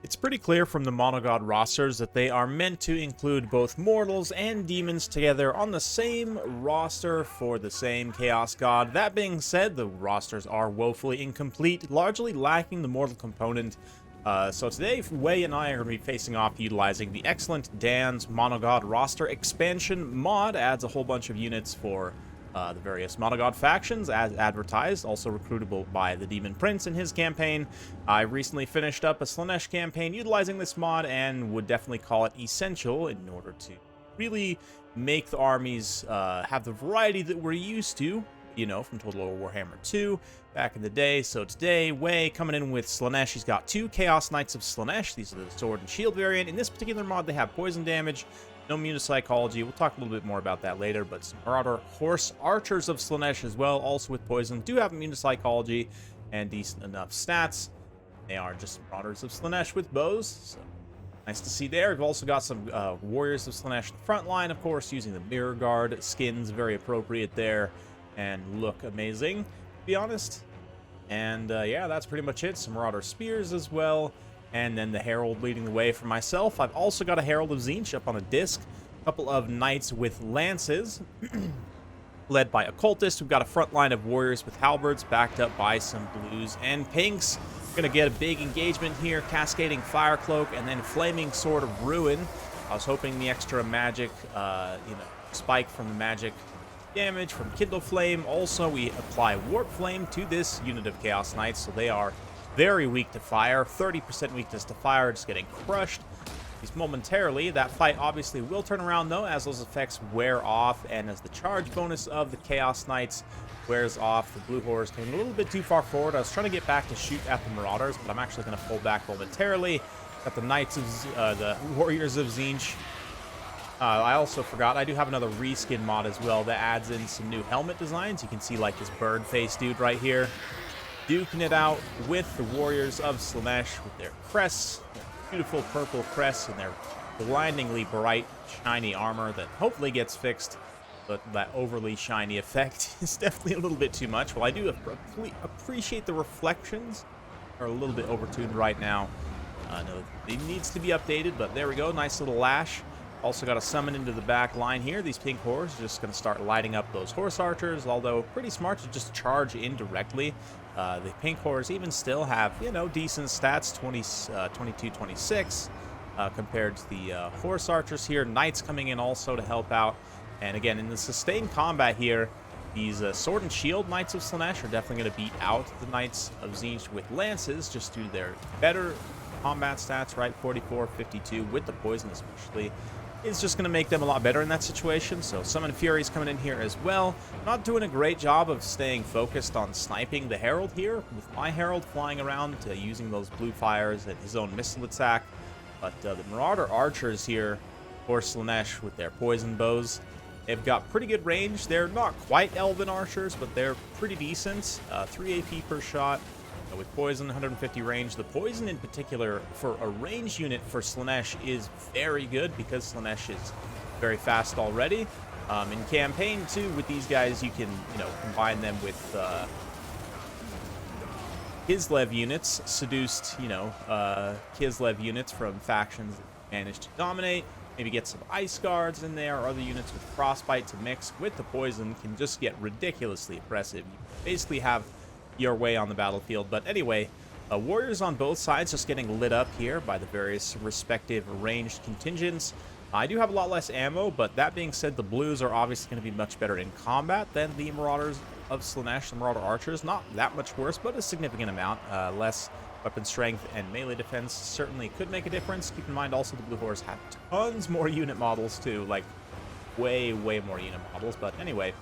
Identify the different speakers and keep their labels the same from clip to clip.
Speaker 1: It's pretty clear from the Monogod rosters that they are meant to include both mortals and demons together on the same roster for the same Chaos God. That being said, the rosters are woefully incomplete, largely lacking the mortal component. So today, Wei and I are going to be facing off utilizing the excellent Dan's Monogod roster expansion mod. Adds a whole bunch of units for the various Monogod factions as advertised, also recruitable by the Demon Prince in his campaign. I recently finished up a Slaanesh campaign utilizing this mod and would definitely call it essential in order to really make the armies have the variety that we're used to, you know, from Total War Warhammer 2 back in the day. So today, Wei coming in with Slaanesh. He's got 2 Chaos Knights of Slaanesh. These are the sword and shield variant. In this particular mod, they have poison damage, no immune to psychology. We'll talk a little bit more about that later, but some Marauder Horse Archers of Slaanesh as well, also with poison, do have immune to psychology and decent enough stats. They are just Marauders of Slaanesh with bows, so nice to see there. We've also got some Warriors of Slaanesh in the front line, of course, using the Mirror Guard skins, very appropriate there, and look amazing, to be honest. And yeah, that's pretty much it. Some Marauder Spears as well. And then the Herald leading the way for myself. I've also got a Herald of Tzeentch up on a disc. A couple of Knights with Lances, led by Occultist. We've got a front line of Warriors with Halberds, backed up by some Blues and Pinks. We're going to get a big engagement here. Cascading Fire Cloak and then Flaming Sword of Ruin. I was hoping the extra magic, spike from the magic damage from Kindle Flame. Also, we apply Warp Flame to this unit of Chaos Knights, so they are very weak to fire, 30% weakness to fire, just getting crushed. At least momentarily. That fight obviously will turn around though as those effects wear off and as the charge bonus of the Chaos Knights wears off. The Blue Horrors came a little bit too far forward. I was trying to get back to shoot at the Marauders, but I'm actually going to pull back momentarily. Got the Knights of the Warriors of Tzeentch. I also forgot, I do have another reskin mod as well that adds in some new helmet designs. You can see like this bird face dude right here, duking it out with the Warriors of Slaanesh with their crests, their beautiful purple crests, and their blindingly bright, shiny armor that hopefully gets fixed. But that overly shiny effect is definitely a little bit too much. Well, I do appreciate the reflections are a little bit overtuned right now. No, it needs to be updated, but there we go. Nice little lash. Also got to summon into the back line here. These pink horse are just going to start lighting up those horse archers, although pretty smart to just charge in directly. The pink horse even still have, you know, decent stats, 22, 26, compared to the horse archers here. Knights coming in also to help out. And again, in the sustained combat here, these Sword and Shield Knights of Slaanesh are definitely going to beat out the Knights of Tzeentch with lances, just due to their better combat stats, right? 44, 52, with the poison especially. Is just going to make them a lot better in that situation. So Summon Fury's coming in here as well. Not doing a great job of staying focused on sniping the Herald here, with my Herald flying around using those blue fires and his own missile attack. But the Marauder Archers here for Slaanesh with their poison bows, they've got pretty good range. They're not quite Elven Archers, but they're pretty decent. 3 AP per shot. With poison, 150 range. The poison in particular for a range unit for Slaanesh is very good because Slaanesh is very fast already. In campaign too, with these guys, you can, you know, combine them with Kislev units, seduced, you know, Kislev units from factions that manage to dominate. Maybe get some Ice Guards in there, or other units with Frostbite to mix with the poison can just get ridiculously oppressive. You basically have your way on the battlefield. But anyway, Warriors on both sides just getting lit up here by the various respective ranged contingents. I do have a lot less ammo, but that being said, the Blues are obviously going to be much better in combat than the Marauders of Slaanesh, the Marauder Archers. Not that much worse, but a significant amount. Less weapon strength and melee defense certainly could make a difference. Keep in mind also the Blue Horse have tons more unit models too, like way more unit models. But anyway,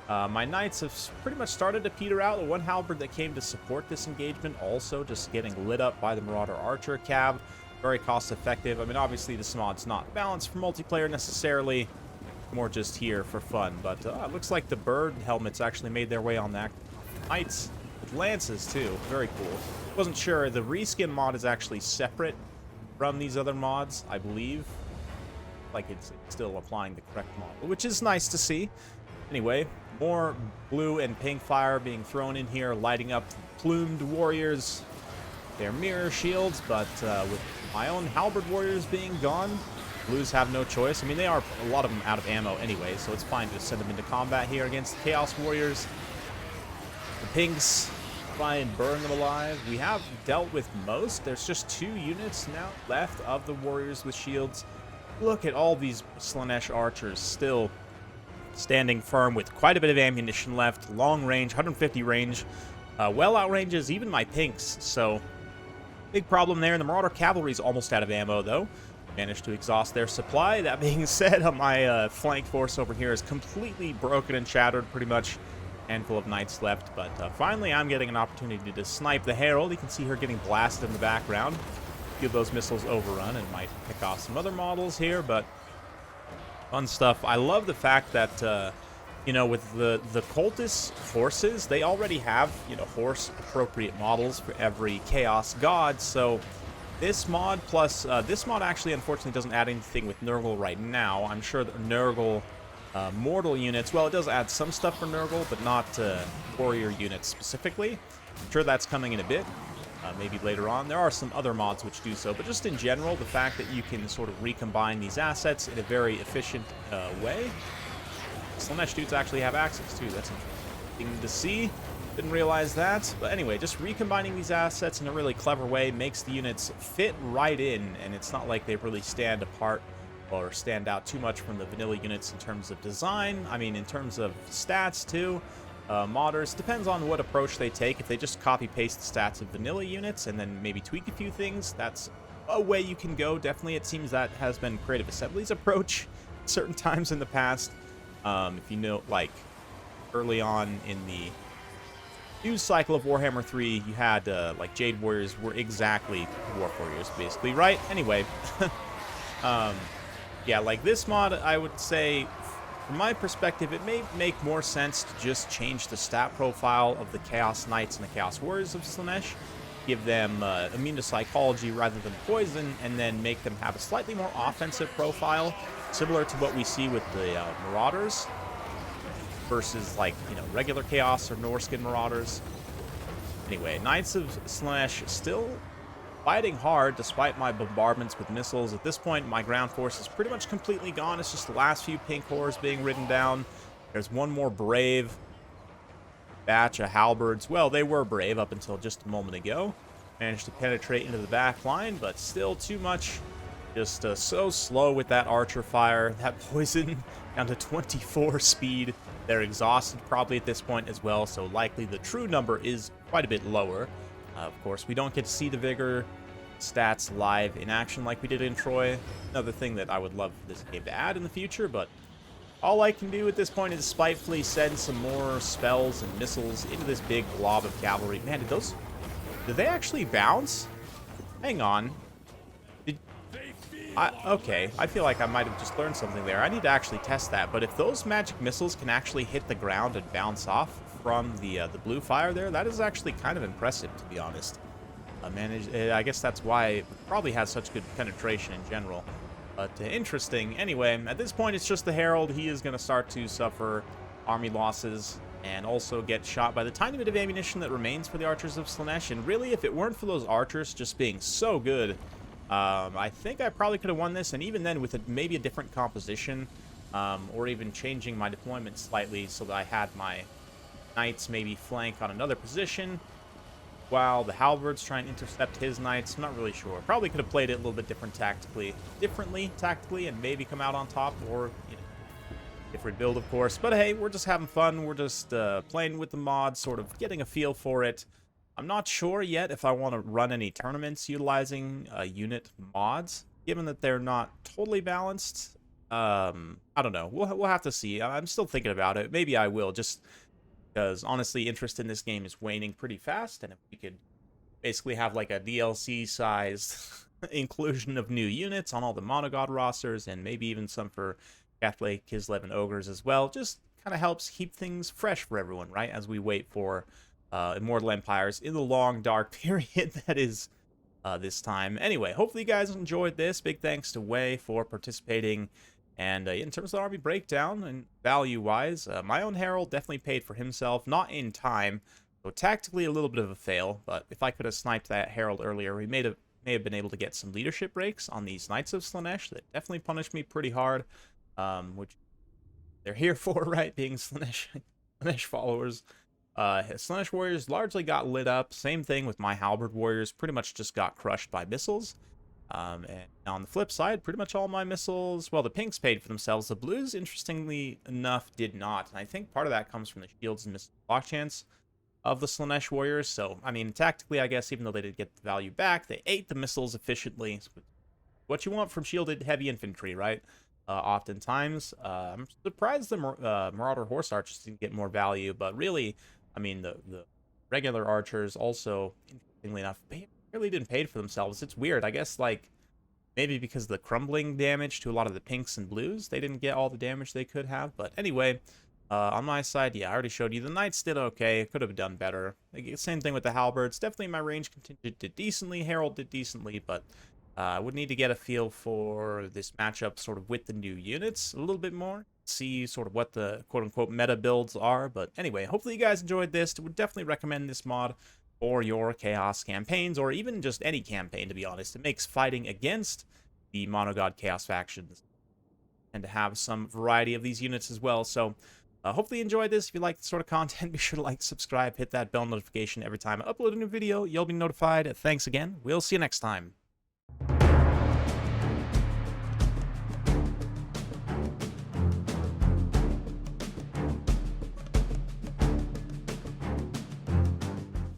Speaker 1: my Knights have pretty much started to peter out. The one Halberd that came to support this engagement also just getting lit up by the Marauder Archer Cav. Very cost effective. I mean, obviously this mod's not balanced for multiplayer necessarily, more just here for fun. But it looks like the bird helmets actually made their way on that. Knights with lances too. Very cool. Wasn't sure. The reskin mod is actually separate from these other mods, I believe. Like it's still applying the correct model, which is nice to see. Anyway, more blue and pink fire being thrown in here, lighting up plumed warriors. their mirror shields, but with my own halberd warriors being gone, Blues have no choice. I mean, they are a lot of them out of ammo anyway, so it's fine to send them into combat here against the Chaos Warriors. The Pinks try and burn them alive. We have dealt with most. There's just 2 units now left of the Warriors with shields. Look at all these Slaanesh archers still standing firm with quite a bit of ammunition left. Long range, 150 range. Well outranges even my Pinks, so big problem there. And the Marauder Cavalry is almost out of ammo, though. Managed to exhaust their supply. That being said, my flank force over here is completely broken and shattered, pretty much. Handful of knights left, but finally I'm getting an opportunity to snipe the Herald. You can see her getting blasted in the background. A few of those missiles overrun and might pick off some other models here, but fun stuff. I love the fact that, you know, with the cultist forces, they already have, you know, horse-appropriate models for every Chaos God, so this mod plus, this mod actually unfortunately doesn't add anything with Nurgle right now. I'm sure that Nurgle mortal units, well, it does add some stuff for Nurgle, but not warrior units specifically. I'm sure that's coming in a bit, maybe later on. There are some other mods which do so, but just in general, the fact that you can sort of recombine these assets in a very efficient way. Slaanesh dudes actually have access too. That's interesting to see. Didn't realize that. But anyway, just recombining these assets in a really clever way makes the units fit right in, and it's not like they really stand apart or stand out too much from the vanilla units in terms of design. I mean, in terms of stats too. Modders, depends on what approach they take. If they just copy-paste the stats of vanilla units and then maybe tweak a few things, that's a way you can go. Definitely, it seems that has been Creative Assembly's approach certain times in the past. If you know, like, early on in the news cycle of Warhammer 3, you had, like, Jade Warriors were exactly Dwarf Warriors, basically, right? Anyway, yeah, like this mod, I would say, from my perspective, it may make more sense to just change the stat profile of the Chaos Knights and the Chaos Warriors of Slaanesh, give them immune to psychology rather than poison, and then make them have a slightly more offensive profile, similar to what we see with the Marauders, versus, like, you know, regular Chaos or Norskin Marauders. Anyway, Knights of Slaanesh still fighting hard despite my bombardments with missiles. At this point, my ground force is pretty much completely gone. It's just the last few pink horrors being ridden down. There's one more brave batch of halberds. Well, they were brave up until just a moment ago. Managed to penetrate into the back line, but still too much. Just so slow with that archer fire. That poison down to 24 speed. They're exhausted probably at this point as well, so likely the true number is quite a bit lower. Of course, we don't get to see the Vigor stats live in action like we did in Troy. Another thing that I would love this game to add in the future, but all I can do at this point is spitefully send some more spells and missiles into this big blob of cavalry. Man, did they actually bounce? Hang on. Okay, I feel like I might have just learned something there. I need to actually test that, but if those magic missiles can actually hit the ground and bounce off from the blue fire there, that is actually kind of impressive, to be honest. I guess that's why it probably has such good penetration in general. But interesting. Anyway, at this point, it's just the Herald. He is going to start to suffer army losses and also get shot by the tiny bit of ammunition that remains for the Archers of Slaanesh. And really, if it weren't for those archers just being so good, I think I probably could have won this, and even then with maybe a different composition, or even changing my deployment slightly so that I had my knights maybe flank on another position, while the halberds try and intercept his knights. I'm not really sure. Probably could have played it a little bit differently tactically, and maybe come out on top, or, you know, different build, of course. But hey, we're just having fun. We're just playing with the mod, sort of getting a feel for it. I'm not sure yet if I want to run any tournaments utilizing unit mods, given that they're not totally balanced. I don't know. We'll have to see. I'm still thinking about it. Maybe I will, just because honestly, interest in this game is waning pretty fast, and if we could basically have like a DLC-sized inclusion of new units on all the Monogod rosters, and maybe even some for Cathay, Kislev, and Ogres as well, just kind of helps keep things fresh for everyone, right? As we wait for Immortal Empires in the long, dark period that is this time. Anyway, hopefully you guys enjoyed this. Big thanks to Way for participating. And in terms of the army breakdown and value-wise, my own Herald definitely paid for himself. Not in time, So tactically a little bit of a fail, but if I could have sniped that Herald earlier, we may have been able to get some leadership breaks on these Knights of Slaanesh that definitely punished me pretty hard, which they're here for, right? Being Slaanesh followers. Slaanesh warriors largely got lit up. Same thing with my halberd warriors, pretty much just got crushed by missiles. And on the flip side, pretty much all my missiles, well, the pinks paid for themselves. The blues, interestingly enough, did not. And I think part of that comes from the shields and missile block chance of the Slaanesh warriors. So, I mean, tactically, I guess, even though they did get the value back, they ate the missiles efficiently. What you want from shielded heavy infantry, right? Oftentimes, I'm surprised the Marauder Horse Archers didn't get more value, but really, I mean, the regular archers also, interestingly enough, really didn't pay for themselves. It's weird. I guess, like, maybe because of the crumbling damage to a lot of the pinks and blues, they didn't get all the damage they could have. But anyway, on my side, yeah, I already showed you. The Knights did okay. Could have done better. Same thing with the Halberds. Definitely my range contingent did decently. Herald did decently, but I would need to get a feel for this matchup sort of with the new units a little bit more. See sort of what the quote-unquote meta builds are. But anyway, hopefully you guys enjoyed this. Would definitely recommend this mod for your Chaos campaigns, or even just any campaign, to be honest. It makes fighting against the Monogod Chaos factions and to have some variety of these units as well. So hopefully you enjoyed this. If you like this sort of content, be sure to like, subscribe, hit that bell notification every time I upload a new video. You'll be notified. Thanks again. We'll see you next time.